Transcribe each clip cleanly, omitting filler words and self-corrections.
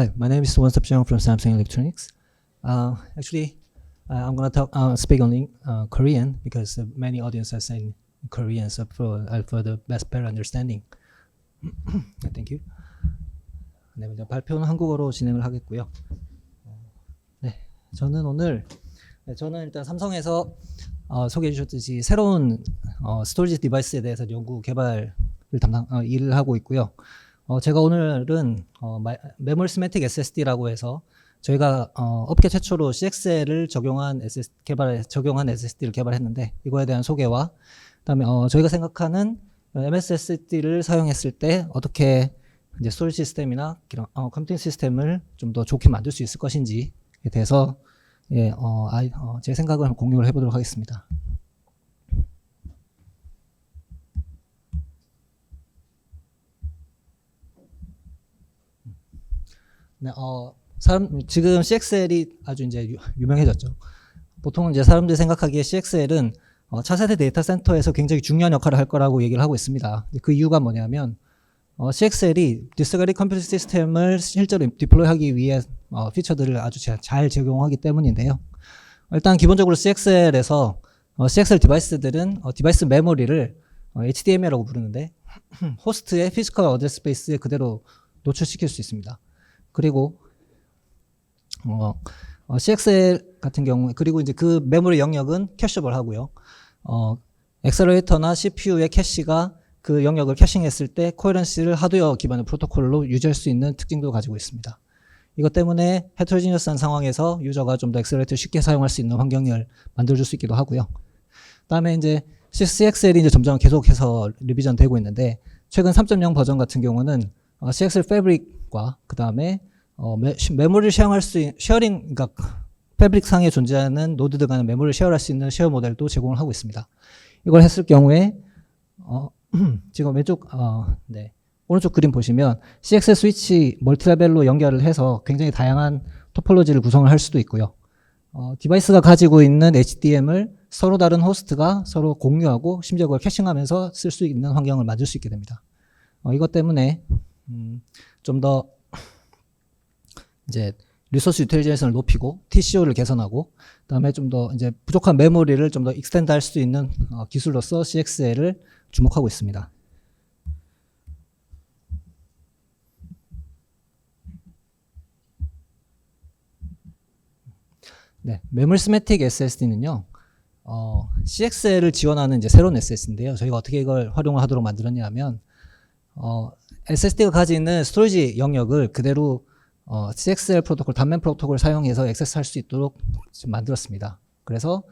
Hi, my name is Wonsup Jeong from Samsung Electronics. I'm going to speak only Korean because many audiences are in Korean, so for the better understanding. Thank you. 네, 먼저 발표는 한국어로 진행을 하겠고요. 네, 저는 일단 삼성에서 소개해 주셨듯이 새로운 스토리지 디바이스에 대해서 연구 개발을 일을 하고 있고요. 제가 오늘은 메모리스매틱 SSD라고 해서 저희가 업계 최초로 CXL을 적용한 SSD를 개발했는데 이거에 대한 소개와 그다음에 저희가 생각하는 MSSD를 사용했을 때 어떻게 이제 스토리지 시스템이나 컴퓨팅 시스템을 좀 더 좋게 만들 수 있을 것인지에 대해서 제 생각을 공유를 해보도록 하겠습니다. 네, 지금 CXL이 아주 이제 유명해졌죠. 보통 이제 사람들이 생각하기에 CXL은 차세대 데이터 센터에서 굉장히 중요한 역할을 할 거라고 얘기를 하고 있습니다. 그 이유가 뭐냐면 CXL이 디스그레이티드 컴퓨팅 시스템을 실제로 디플로이하기 위해 피처들을 아주 잘 적용하기 때문인데요. 일단 기본적으로 CXL에서 CXL 디바이스들은 디바이스 메모리를 HDMA라고 부르는데 호스트의 피지컬 어드레스 스페이스에 그대로 노출시킬 수 있습니다. 그리고 CXL 같은 경우에 그리고 이제 그 메모리 영역은 캐셔블 하고요. 액셀러레이터나 CPU의 캐시가 그 영역을 캐싱했을 때 코헤런시를 하드웨어 기반의 프로토콜로 유지할 수 있는 특징도 가지고 있습니다. 이것 때문에 헤테로지니어스한 상황에서 유저가 좀 더 액셀러레이터를 쉽게 사용할 수 있는 환경을 만들어줄 수 있기도 하고요. 그다음에 이제 CXL이 이제 점점 계속해서 리비전 되고 있는데 최근 3.0 버전 같은 경우는 CXL 패브릭과 그 다음에 메모리를 그러니까 패브릭 상에 존재하는 노드들 간의 메모리를 쉐어할 수 있는 쉐어 모델도 제공을 하고 있습니다. 이걸 했을 경우에 지금 오른쪽 그림 보시면 CXL 스위치 멀티레벨로 연결을 해서 굉장히 다양한 토폴로지를 구성을 할 수도 있고요. 디바이스가 가지고 있는 HDM을 서로 다른 호스트가 서로 공유하고 심지어 그걸 캐싱하면서 쓸 수 있는 환경을 만들 수 있게 됩니다. 이것 때문에 좀 더 이제 리소스 유틸리제이션을 높이고 TCO를 개선하고 그다음에 좀 더 이제 부족한 메모리를 좀 더 익스텐드 할 수 있는 기술로서 CXL을 주목하고 있습니다. 네, 메모리스매틱 SSD는요. CXL을 지원하는 이제 새로운 SSD인데요. 저희가 어떻게 이걸 활용을 하도록 만들었냐면 SSD가 가지는 스토리지 영역을 그대로 CXL 프로토콜, 단면 프로토콜을 사용해서 액세스할 수 있도록 지금 만들었습니다. 그래서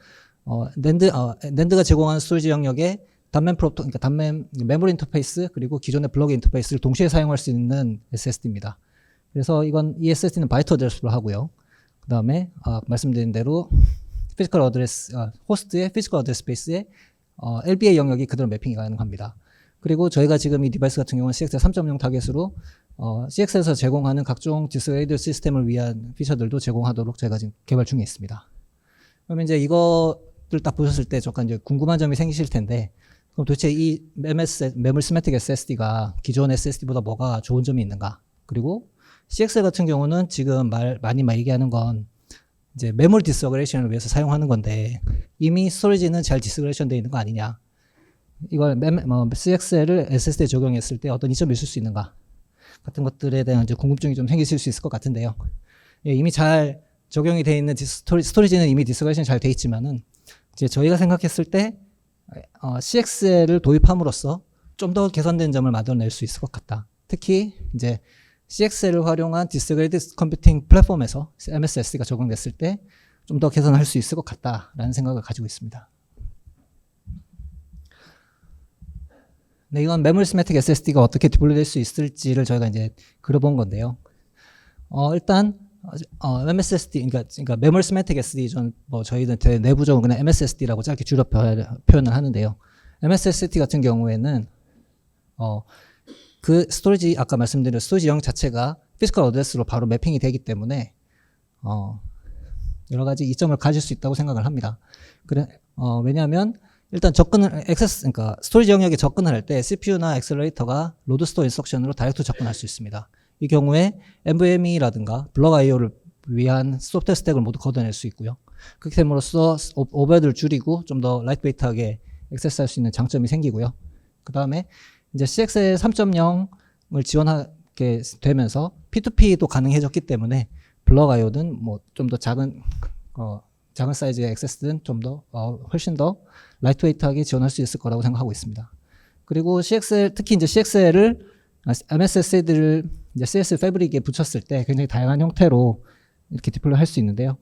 낸드가 제공하는 스토리지 영역에 그러니까 단면 메모리 인터페이스 그리고 기존의 블록 인터페이스를 동시에 사용할 수 있는 SSD입니다. 그래서 이 SSD는 바이트 어드레스로 하고요. 그 다음에 말씀드린 대로 호스트의 피지컬 어드레스 스페이스에 LBA 영역이 그대로 매핑이 가능합니다. 그리고 저희가 지금 이 디바이스 같은 경우는 CXL 3.0 타겟으로 CXL에서 제공하는 각종 디스그레이티드 시스템을 위한 피처들도 제공하도록 저희가 지금 개발 중에 있습니다. 그러면 이제 이것들 딱 보셨을 때 잠깐 이제 궁금한 점이 생기실 텐데 그럼 도대체 이 메모리스매틱 SSD가 기존 SSD보다 뭐가 좋은 점이 있는가? 그리고 CXL 같은 경우는 지금 많이 얘기하는 건 이제 메모리 디스그레이션을 위해서 사용하는 건데 이미 스토리지는 잘 디스그레이션 되어 있는 거 아니냐? 이걸 CXL을 SSD에 적용했을 때 어떤 이점이 있을 수 있는가? 같은 것들에 대한 이제 궁금증이 좀 생기실 수 있을 것 같은데요. 이미 잘 적용이 되어 있는 스토리지는 이미 디스그레이션 잘 되어 있지만은 이제 저희가 생각했을 때 CXL을 도입함으로써 좀 더 개선된 점을 만들어낼 수 있을 것 같다. 특히 이제 CXL을 활용한 디스그레이티드 컴퓨팅 플랫폼에서 MSSD가 적용됐을 때 좀 더 개선할 수 있을 것 같다라는 생각을 가지고 있습니다. 네, 이건 메모리스매틱 SSD가 어떻게 디플로이될 수 있을지를 저희가 이제 그려본 건데요. 일단 MSSD, 그러니까 메모리스매틱 SSD 저희는 내부적으로 그냥 MSSD라고 짧게 줄여 표현을 하는데요. MSSD 같은 경우에는 그 스토리지 아까 말씀드린 스토리지 영역 자체가 피지컬 어드레스로 바로 매핑이 되기 때문에 여러 가지 이점을 가질 수 있다고 생각을 합니다. 왜냐하면 일단 그러니까 스토리지 영역에 접근을 할 때 CPU나 액셀러레이터가 로드 스토어 인스트럭션으로 다이렉트 접근할 수 있습니다. 이 경우에 NVMe라든가 블럭 IO를 위한 소프트웨어 스택을 모두 걷어낼 수 있고요. 그렇게 됨으로써 오버헤드를 줄이고 좀 더 라이트웨이트하게 액세스할 수 있는 장점이 생기고요. 그 다음에 이제 CXL 3.0을 지원하게 되면서 P2P도 가능해졌기 때문에 블럭 IO든 뭐 좀 더 작은 사이즈의 액세스든 좀 더 훨씬 더 라이트웨이트하게 지원할 수 있을 거라고 생각하고 있습니다. 그리고 CXL, 특히 이제 CXL을 MSSD를 이제 CS 패브릭에 붙였을 때 굉장히 다양한 형태로 이렇게 디플로이 할 수 있는데요.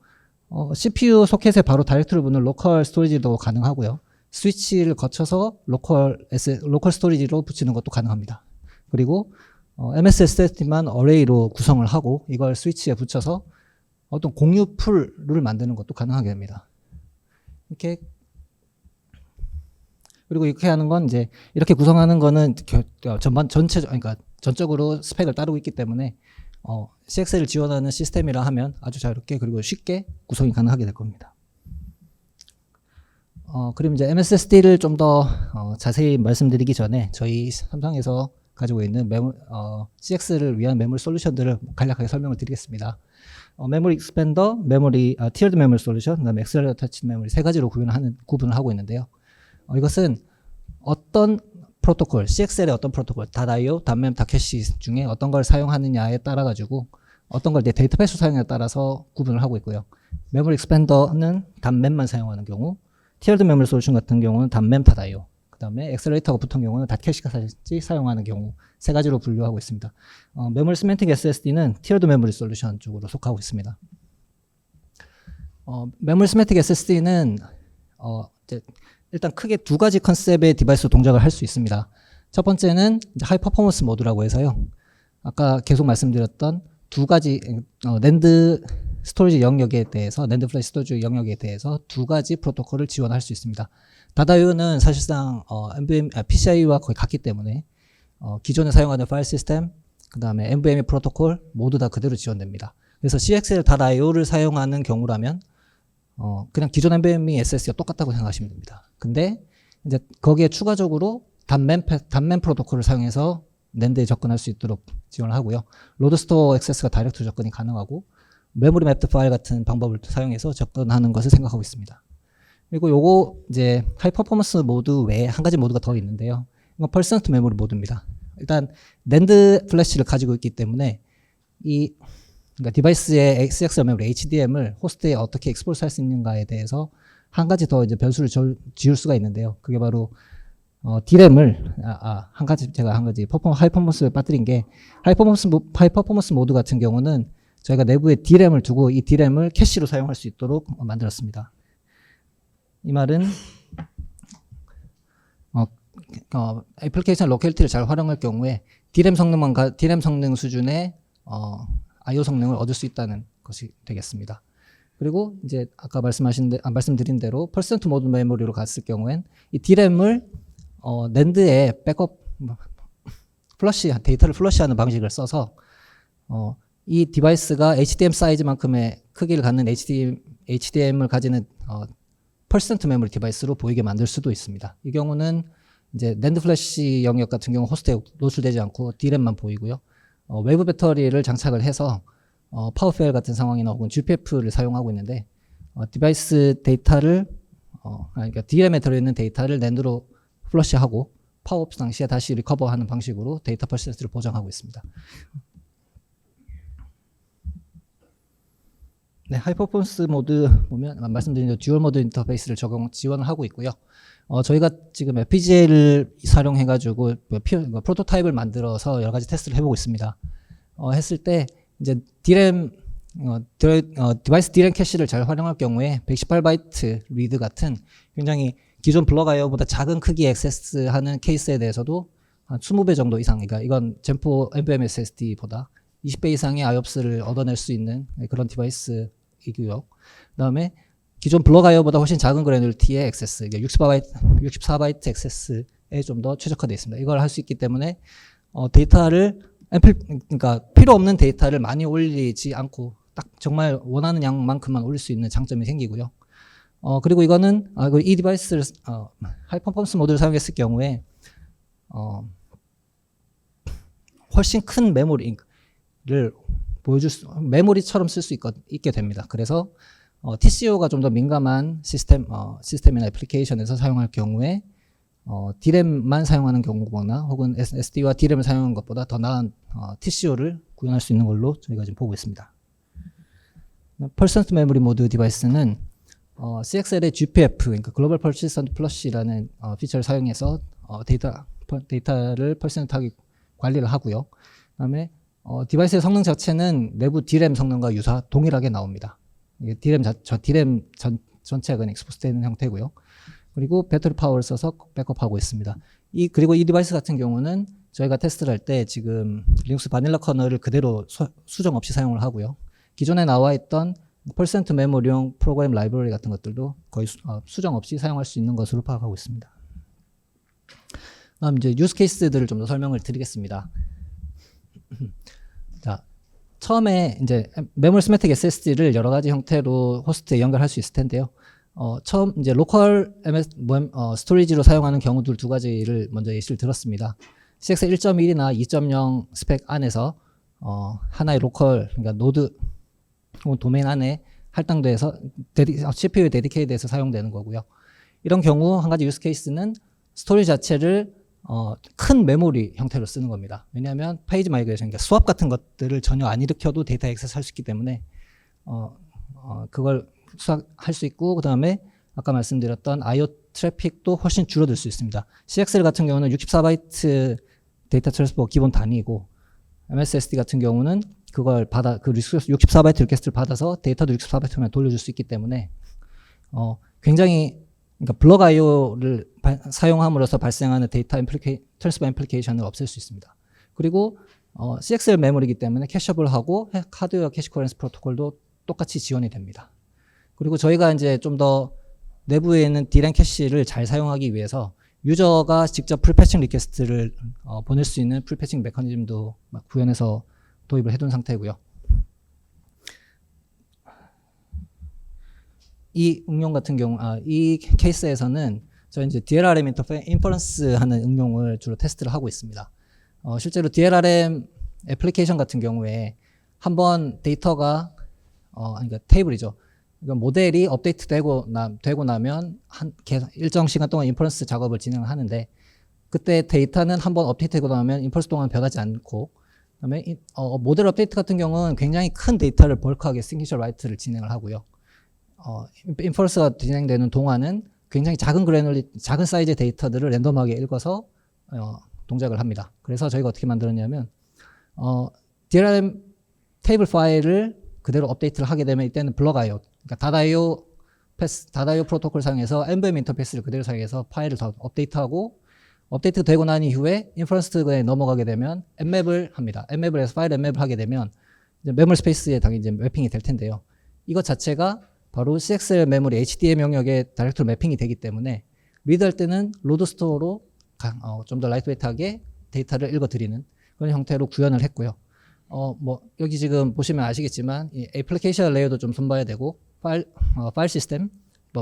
CPU 소켓에 바로 다이렉트로 붙는 로컬 스토리지도 가능하고요. 스위치를 거쳐서 로컬 스토리지로 붙이는 것도 가능합니다. 그리고 MSSD만 어레이로 구성을 하고 이걸 스위치에 붙여서 어떤 공유 풀을 만드는 것도 가능하게 됩니다. 이렇게 그리고 이렇게 하는 건 이제 이렇게 구성하는 거는 그러니까 전적으로 스펙을 따르고 있기 때문에 CXL을 지원하는 시스템이라 하면 아주 자유롭게 그리고 쉽게 구성이 가능하게 될 겁니다. 그럼 이제 MSSD를 좀 더 자세히 말씀드리기 전에 저희 삼성에서 가지고 있는 CX를 위한 메모리 솔루션들을 간략하게 설명을 드리겠습니다. 메모리 익스펜더, 티어드 메모리 솔루션, 그다음에 엑셀러레이터 터치 메모리 세 가지로 구분을 하고 있는데요. 이것은 어떤 프로토콜, CXL의 어떤 프로토콜, 닷IO, 닷MEM, 닷캐시 중에 어떤 걸 사용하느냐에 따라 가지고 어떤 걸 내 데이터 패스 사용에 따라서 구분을 하고 있고요. 메모리 익스펜더는 닷MEM만 사용하는 경우, 티어드 메모리 솔루션 같은 경우는 닷MEM, 닷IO, 그 다음에 엑셀러레이터가 붙은 경우는 닷캐시가 사용하는 경우 세 가지로 분류하고 있습니다. 메모리 시멘틱 SSD는 티어드 메모리 솔루션 쪽으로 속하고 있습니다. 메모리 시멘틱 SSD는 일단 크게 두 가지 컨셉의 디바이스 동작을 할 수 있습니다. 첫 번째는 하이 퍼포먼스 모드라고 해서요. 아까 계속 말씀드렸던 두 가지 낸드 스토리지 영역에 대해서, 낸드 플래시 스토리지 영역에 대해서 두 가지 프로토콜을 지원할 수 있습니다. 닷IO는 사실상 PCI와 거의 같기 때문에 기존에 사용하는 파일 시스템, 그 다음에 NVMe 프로토콜 모두 다 그대로 지원됩니다. 그래서 CXL 닷IO를 사용하는 경우라면 그냥 기존 NVMe SSD가 똑같다고 생각하시면 됩니다. 근데 이제 거기에 추가적으로 닷MEM 프로토콜을 사용해서 낸드에 접근할 수 있도록 지원을 하고요. 로드스토어 액세스가 다이렉트 접근이 가능하고 메모리 맵드 파일 같은 방법을 사용해서 접근하는 것을 생각하고 있습니다. 그리고 요거 이제 하이 퍼포먼스 모드 외에 한 가지 모드가 더 있는데요. 이건 퍼센트 메모리 모드입니다. 일단 낸드 플래시를 가지고 있기 때문에 그러니까 디바이스의 CXL 메모리 HDM을 호스트에 어떻게 익스포트 할 수 있는가에 대해서 한 가지 더 이제 변수를 지울 수가 있는데요. 그게 바로 D램을 한 가지 하이 퍼포먼스에 빠뜨린 게 하이 퍼포먼스 모드 같은 경우는 저희가 내부에 D램을 두고 이 D램을 캐시로 사용할 수 있도록 만들었습니다. 이 말은 애플리케이션 로컬리티를 잘 활용할 경우에 D램 성능 수준의 IO 성능을 얻을 수 있다는 것이 되겠습니다. 그리고 이제 아까 말씀드린 대로 퍼센트 모드 메모리로 갔을 경우엔 이 D램을 낸드에 백업 데이터를 플러시하는 방식을 써서 이 디바이스가 HDM 사이즈만큼의 크기를 갖는 HDM을 가지는 퍼센트 메모리 디바이스로 보이게 만들 수도 있습니다. 이 경우는 이제 낸드 플래시 영역 같은 경우 호스트에 노출되지 않고 D램만 보이고요. 외부 배터리를 장착을 해서 파워페일 같은 상황이나 혹은 GPF를 사용하고 있는데 디바이스 데이터를 그러니까 D램에 들어있는 데이터를 낸드로 플러시하고 파워업 당시에 다시 리커버하는 방식으로 데이터 퍼센트를 보장하고 있습니다. 네, 하이 퍼포먼스 모드 보면 말씀드린 대로 듀얼 모드 인터페이스를 지원을 하고 있고요. 저희가 지금 FPGA를 활용해가지고 프로토타입을 만들어서 여러 가지 테스트를 해보고 있습니다. 했을 때 이제 디바이스 D램 캐시를 잘 활용할 경우에 118바이트 리드 같은 굉장히 기존 블럭 IO보다 작은 크기 액세스하는 케이스에 대해서도 한 20배 정도 이상, 그러니까 이건 젠4 NVMe SSD보다 20배 이상의 IOPS를 얻어낼 수 있는 그런 디바이스이고요. 그 다음에 기존 블럭 IO보다 훨씬 작은 그래놀리티의 액세스, 64바이트 액세스에 좀 더 최적화되어 있습니다. 이걸 할 수 있기 때문에 데이터를 그러니까 필요 없는 데이터를 많이 올리지 않고 딱 정말 원하는 양만큼만 올릴 수 있는 장점이 생기고요. 그리고 이거는 이 디바이스를 하이 퍼포먼스 모드를 사용했을 경우에 훨씬 큰 메모리, 메모리처럼 쓸 수 있게 됩니다. 그래서 TCO가 좀 더 민감한 시스템이나 애플리케이션에서 사용할 경우에 D램만 사용하는 경우거나 혹은 SSD와 D램을 사용하는 것보다 더 나은 TCO를 구현할 수 있는 걸로 저희가 지금 보고 있습니다. 퍼스넌트 메모리 모드 디바이스는 CXL의 GPF, 그러니까 글로벌 퍼시스턴트 플러시라는 피처를 사용해서 데이터를 퍼센트하게 관리를 하고요. 그다음에 디바이스의 성능 자체는 내부 D램 성능과 동일하게 나옵니다. 이게 D램 전체가 그냥 익스포스되는 형태고요. 그리고 배터리 파워를 써서 백업하고 있습니다. 그리고 이 디바이스 같은 경우는 저희가 테스트를 할 때 지금 리눅스 바닐라 커널을 그대로 수정 없이 사용을 하고요. 기존에 나와 있던 퍼센트 메모리용 프로그램 라이브러리 같은 것들도 거의 수정 없이 사용할 수 있는 것으로 파악하고 있습니다. 다음 이제 유스 케이스들을 좀 더 설명을 드리겠습니다. 자, 처음에 이제 메모리 스매틱 SSD를 여러 가지 형태로 호스트에 연결할 수 있을 텐데요. 처음 이제 로컬 스토리지로 사용하는 경우들 두 가지를 먼저 예시를 들었습니다. CX 1.1이나 2.0 스펙 안에서 하나의 로컬, 그러니까 노드 혹은 도메인 안에 할당돼서 CPU에 데디케이트해서 사용되는 거고요. 이런 경우 한 가지 유스 케이스는 스토리 자체를 큰 메모리 형태로 쓰는 겁니다. 왜냐하면 페이지 마이그레이션, 그러니까 스왑 같은 것들을 전혀 안 일으켜도 데이터 액세스 할 수 있기 때문에 그걸 수학할 수 있고, 그 다음에 아까 말씀드렸던 IO 트래픽도 훨씬 줄어들 수 있습니다. CXL 같은 경우는 64바이트 데이터 트랜스퍼 기본 단위이고, MSSD 같은 경우는 그걸 그 64바이트 리퀘스트를 받아서 데이터도 64바이트만 돌려줄 수 있기 때문에 굉장히, 그러니까 블럭 IO를 사용함으로써 발생하는 데이터 트랜스퍼 앰플리케이션을 없앨 수 있습니다. 그리고 CXL 메모리이기 때문에 캐셔블하고 하드웨어 캐시 코어런스 프로토콜도 똑같이 지원이 됩니다. 그리고 저희가 이제 좀 더 내부에 있는 D램 캐시를 잘 사용하기 위해서 유저가 직접 풀패칭 리퀘스트를 보낼 수 있는 풀패칭 메커니즘도 구현해서 도입을 해둔 상태고요. 이 응용 같은 경우, 이 케이스에서는 저희 이제 DLRM 인퍼런스 하는 응용을 주로 테스트를 하고 있습니다. 실제로 DLRM 애플리케이션 같은 경우에 한번 데이터가, 그러니까 테이블이죠. 이건 모델이 업데이트 되고 나면 일정 시간 동안 인퍼런스 작업을 진행을 하는데, 그때 데이터는 한번 업데이트 되고 나면 인퍼런스 동안 변하지 않고, 그다음에 모델 업데이트 같은 경우는 굉장히 큰 데이터를 벌크하게 시그니처 라이트를 진행을 하고요. 인퍼런스가 진행되는 동안은 굉장히 작은 사이즈의 데이터들을 랜덤하게 읽어서 동작을 합니다. 그래서 저희가 어떻게 만들었냐면 DRM 테이블 파일을 그대로 업데이트를 하게 되면 이때는 블럭 IO, 그러니까 다다이오 프로토콜 사용해서 NVMe 인터페이스를 그대로 사용해서 파일을 더 업데이트하고, 업데이트 되고 난 이후에 인퍼런스에 넘어가게 되면 N맵을 합니다. N맵을 해서 파일 N맵을 하게 되면 이제 메모리 스페이스에 당연히 이제 매핑이 될 텐데요. 이것 자체가 바로 CXL 메모리 HDM 영역에 다이렉트로 매핑이 되기 때문에 리드할 때는 로드 스토어로 좀 더 라이트웨이트하게 데이터를 읽어드리는 그런 형태로 구현을 했고요. 여기 지금 보시면 아시겠지만 이 애플리케이션 레이어도 좀 손봐야 되고, 파일 시스템,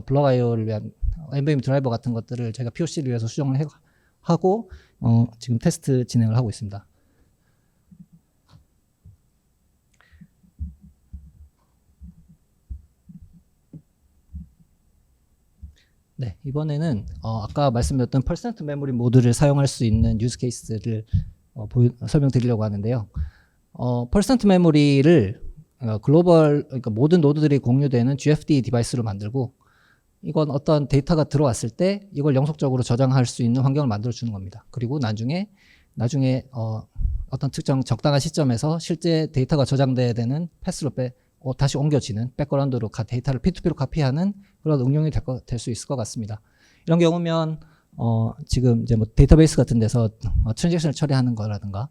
블럭 IO를 위한 NVMe 드라이버 같은 것들을 저희가 POC를 위해서 수정을 하고 지금 테스트 진행을 하고 있습니다. 네, 이번에는 아까 말씀드렸던 퍼센트 메모리 모드를 사용할 수 있는 유즈 케이스를 설명드리려고 하는데요. 퍼센트 메모리를 그러니까 모든 노드들이 공유되는 GFD 디바이스로 만들고, 이건 어떤 데이터가 들어왔을 때 이걸 영속적으로 저장할 수 있는 환경을 만들어 주는 겁니다. 그리고 나중에 어떤 특정 적당한 시점에서 실제 데이터가 저장돼야 되는 패스로 다시 옮겨지는 백그라운드로 데이터를 P2P로 카피하는 그런 응용이 될 수 있을 것 같습니다. 이런 경우면 지금 이제 데이터베이스 같은 데서 트랜잭션을 처리하는 거라든가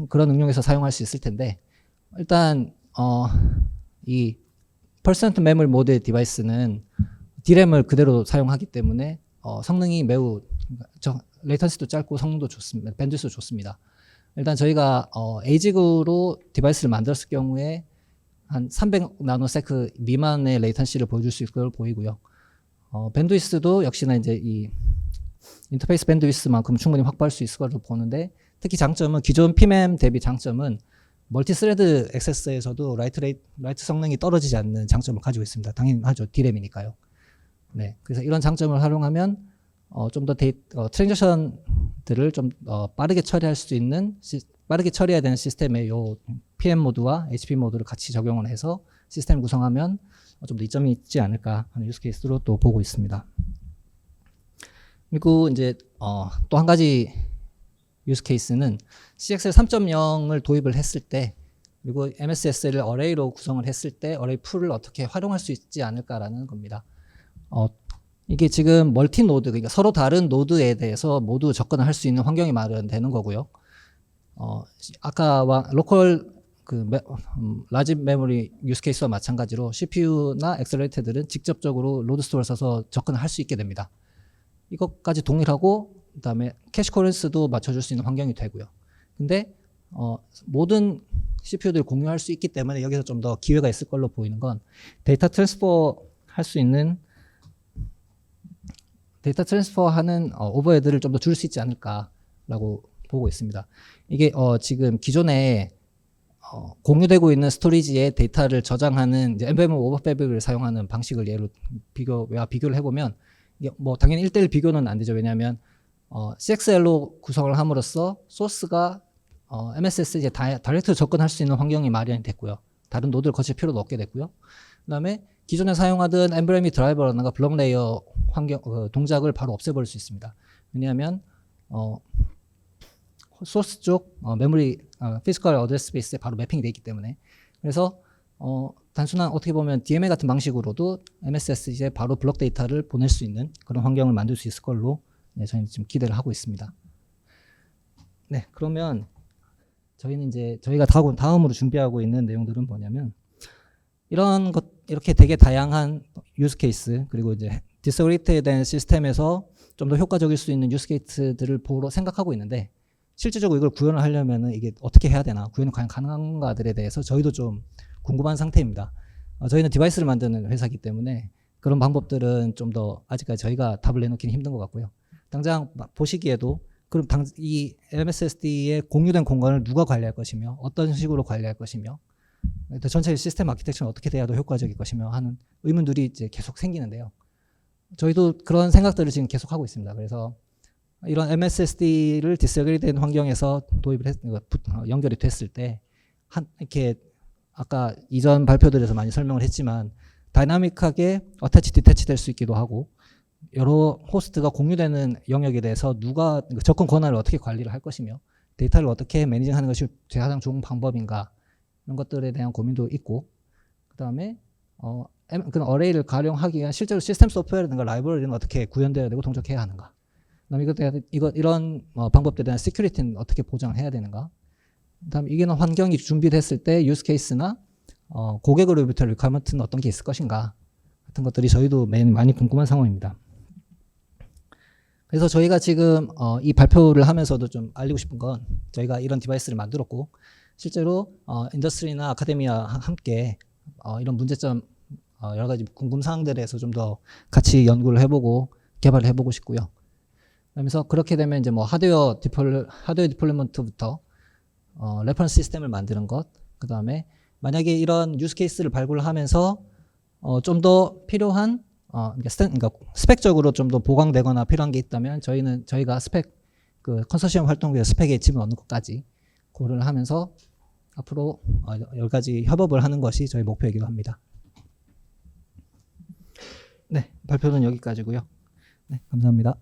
그런 응용에서 사용할 수 있을 텐데, 일단 이 퍼센트 메모리 모드의 디바이스는 D램을 그대로 사용하기 때문에 성능이 매우 레이턴시도 짧고 성능도 좋습니다. 밴드위스도 좋습니다. 일단 저희가 에이직으로 디바이스를 만들었을 경우에 한 300 나노세크 미만의 레이턴시를 보여줄 수 있을 걸 보이고요. 밴드위스도 역시나 이제 이 인터페이스 밴드위스만큼 충분히 확보할 수 있을 걸로 보는데, 특히 장점은 기존 PMM 대비 장점은 멀티 스레드 액세스에서도 라이트 성능이 떨어지지 않는 장점을 가지고 있습니다. 당연하죠. D램이니까요. 네, 그래서 이런 장점을 활용하면 좀 더 트랜지션들을 좀 빠르게 처리할 수 있는 빠르게 처리해야 되는 시스템에 요 PM 모드와 HP 모드를 같이 적용을 해서 시스템을 구성하면 좀 더 이점이 있지 않을까 하는 유스 케이스로 또 보고 있습니다. 그리고 이제 또 한 가지 유스 케이스는 CXL 3.0을 도입을 했을 때 그리고 MSSL을 어레이로 구성을 했을 때 어레이 풀을 어떻게 활용할 수 있지 않을까라는 겁니다. 이게 지금 멀티 노드, 그러니까 서로 다른 노드에 대해서 모두 접근을 할 수 있는 환경이 마련되는 거고요. 아까와 로컬 라지 메모리 유스 케이스와 마찬가지로 CPU나 엑셀레이터들은 직접적으로 로드 스토어를 써서 접근을 할 수 있게 됩니다. 이것까지 동일하고 그다음에 캐시 코런스도 맞춰줄 수 있는 환경이 되고요. 근데 모든 CPU들 공유할 수 있기 때문에 여기서 좀 더 기회가 있을 걸로 보이는 건 데이터 트랜스퍼 하는 오버헤드를 좀 더 줄 수 있지 않을까라고 보고 있습니다. 이게 지금 기존에 공유되고 있는 스토리지에 데이터를 저장하는 이제 NVMe 오버패브릭을 사용하는 방식을 예로 비교를 해보면 이게 뭐 당연히 1:1 비교는 안 되죠. 왜냐하면 CXL로 구성을 함으로써 소스가 MSS에 다이렉트로 접근할 수 있는 환경이 마련이 됐고요. 다른 노드를 거칠 필요도 없게 됐고요. 그다음에 기존에 사용하던 NVMe 드라이버라든가 블록 레이어 동작을 바로 없애버릴 수 있습니다. 왜냐하면 소스 쪽 메모리 피지컬 어드레스 스페이스에 바로 매핑이 되어 있기 때문에 그래서 단순한 어떻게 보면 DMA 같은 방식으로도 MSS에 바로 블록 데이터를 보낼 수 있는 그런 환경을 만들 수 있을 걸로 저희는 지금 기대를 하고 있습니다. 네, 그러면 저희는 이제 저희가 다음으로 준비하고 있는 내용들은 뭐냐면 이렇게 되게 다양한 유스 케이스 그리고 이제 디스그리트에 대한 시스템에서 좀 더 효과적일 수 있는 유스 케이스들을 보러 생각하고 있는데 실질적으로 이걸 구현을 하려면 이게 어떻게 해야 되나 구현이 과연 가능한가들에 대해서 저희도 좀 궁금한 상태입니다. 저희는 디바이스를 만드는 회사이기 때문에 그런 방법들은 좀 더 아직까지 저희가 답을 내놓기는 힘든 것 같고요. 당장 보시기에도 그럼 이 MSSD의 공유된 공간을 누가 관리할 것이며 어떤 식으로 관리할 것이며 전체 시스템 아키텍처는 어떻게 돼야 더 효과적일 것이며 하는 의문들이 이제 계속 생기는데요. 저희도 그런 생각들을 지금 계속 하고 있습니다. 그래서 이런 MSSD를 디스그리드된 환경에서 연결이 됐을 때 이렇게 아까 이전 발표들에서 많이 설명을 했지만 다이나믹하게 어태치 디태치 될 수 있기도 하고 여러 호스트가 공유되는 영역에 대해서 누가 접근 권한을 어떻게 관리를 할 것이며 데이터를 어떻게 매니징하는 것이 가장 좋은 방법인가 이런 것들에 대한 고민도 있고 그 다음에 그런 어레이를 활용하기 위한 실제로 시스템 소프트웨어라든가 라이브러리는 어떻게 구현되어야 되고 동작해야 하는가 그다음에 이런 방법들에 대한 시큐리티는 어떻게 보장해야 되는가 그다음에 이게 환경이 준비됐을 때 유스 케이스나 고객으로부터 리퀘어먼트는 어떤 게 있을 것인가 같은 것들이 저희도 많이 궁금한 상황입니다. 그래서 저희가 지금 이 발표를 하면서도 좀 알리고 싶은 건 저희가 이런 디바이스를 만들었고 실제로 인더스트리나 아카데미와 함께 이런 문제점 여러 가지 궁금사항들에 대해서 좀 더 같이 연구를 해보고 개발을 해보고 싶고요. 그러면서 그렇게 되면 이제 뭐 하드웨어 디플로이먼트부터 레퍼런스 시스템을 만드는 것, 그 다음에 만약에 이런 유스 케이스를 발굴을 하면서 좀 더 필요한 그러니까 스펙적으로 좀 더 보강되거나 필요한 게 있다면 저희가 컨소시엄 활동비에 스펙에 집어넣는 것까지 고려를 하면서 앞으로 여러 가지 협업을 하는 것이 저희 목표이기도 합니다. 네, 발표는 여기까지고요. 네, 감사합니다.